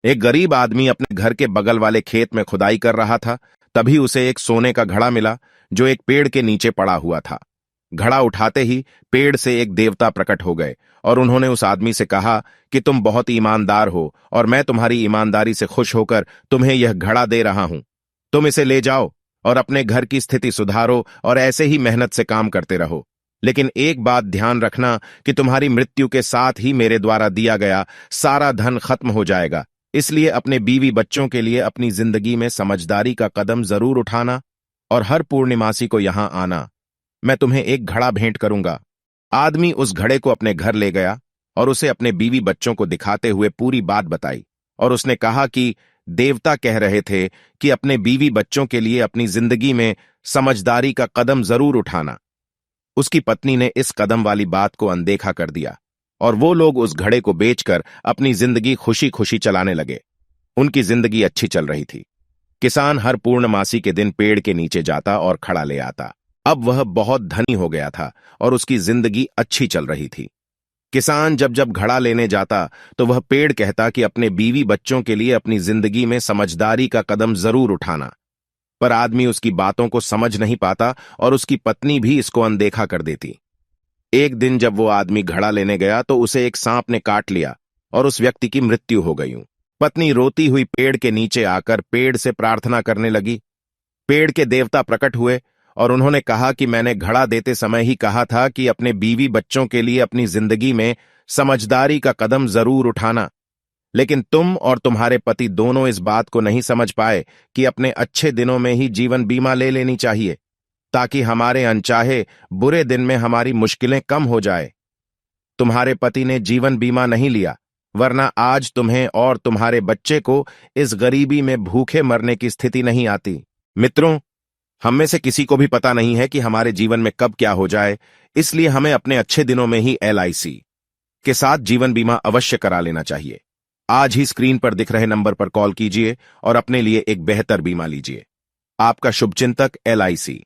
एक गरीब आदमी अपने घर के बगल वाले खेत में खुदाई कर रहा था। तभी उसे एक सोने का घड़ा मिला जो एक पेड़ के नीचे पड़ा हुआ था। घड़ा उठाते ही पेड़ से एक देवता प्रकट हो गए और उन्होंने उस आदमी से कहा कि तुम बहुत ईमानदार हो और मैं तुम्हारी ईमानदारी से खुश होकर तुम्हें यह घड़ा दे रहा हूं। तुम इसे ले जाओ और अपने घर की स्थिति सुधारो और ऐसे ही मेहनत से काम करते रहो। लेकिन एक बात ध्यान रखना कि तुम्हारी मृत्यु के साथ ही मेरे द्वारा दिया गया सारा धन खत्म हो जाएगा। इसलिए अपने बीवी बच्चों के लिए अपनी जिंदगी में समझदारी का कदम जरूर उठाना और हर पूर्णिमासी को यहां आना। मैं तुम्हें एक घड़ा भेंट करूंगा। आदमी उस घड़े को अपने घर ले गया और उसे अपने बीवी बच्चों को दिखाते हुए पूरी बात बताई और उसने कहा कि देवता कह रहे थे कि अपने बीवी बच्चों के लिए अपनी जिंदगी में समझदारी का कदम जरूर उठाना। उसकी पत्नी ने इस कदम वाली बात को अनदेखा कर दिया और वो लोग उस घड़े को बेचकर अपनी जिंदगी खुशी खुशी चलाने लगे। उनकी जिंदगी अच्छी चल रही थी। किसान हर पूर्णमासी के दिन पेड़ के नीचे जाता और खड़ा ले आता। अब वह बहुत धनी हो गया था और उसकी जिंदगी अच्छी चल रही थी। किसान जब जब घड़ा लेने जाता तो वह पेड़ कहता कि अपने बीवी बच्चों के लिए अपनी जिंदगी में समझदारी का कदम जरूर उठाना। पर आदमी उसकी बातों को समझ नहीं पाता और उसकी पत्नी भी इसको अनदेखा कर देती। एक दिन जब वो आदमी घड़ा लेने गया तो उसे एक सांप ने काट लिया और उस व्यक्ति की मृत्यु हो गई। पत्नी रोती हुई पेड़ के नीचे आकर पेड़ से प्रार्थना करने लगी। पेड़ के देवता प्रकट हुए और उन्होंने कहा कि मैंने घड़ा देते समय ही कहा था कि अपने बीवी बच्चों के लिए अपनी जिंदगी में समझदारी का कदम जरूर उठाना, लेकिन तुम और तुम्हारे पति दोनों इस बात को नहीं समझ पाए कि अपने अच्छे दिनों में ही जीवन बीमा ले लेनी चाहिए ताकि हमारे अनचाहे बुरे दिन में हमारी मुश्किलें कम हो जाए। तुम्हारे पति ने जीवन बीमा नहीं लिया, वरना आज तुम्हें और तुम्हारे बच्चे को इस गरीबी में भूखे मरने की स्थिति नहीं आती। मित्रों, हम में से किसी को भी पता नहीं है कि हमारे जीवन में कब क्या हो जाए, इसलिए हमें अपने अच्छे दिनों में ही LIC के साथ जीवन बीमा अवश्य करा लेना चाहिए। आज ही स्क्रीन पर दिख रहे नंबर पर कॉल कीजिए और अपने लिए एक बेहतर बीमा लीजिए। आपका शुभचिंतक LIC।